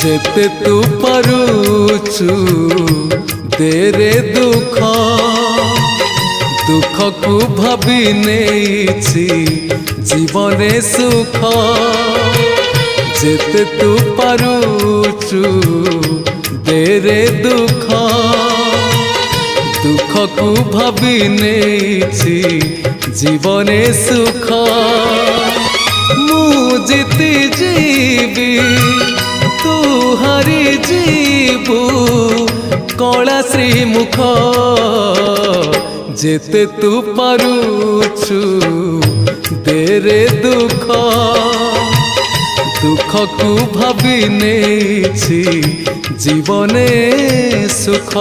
जेते तू पारुचु देरे दुख दुख को भाभी नेछि जीवने सुख जेते तू पारुचु देरे दुख दुख को भाभी नेछि जीवने सुख मु जीती जीवी तू हारी जीवु कला श्रीमुख जेते तू पारुचु देरे दुख दुख को भाभी नेछि जीवने सुख।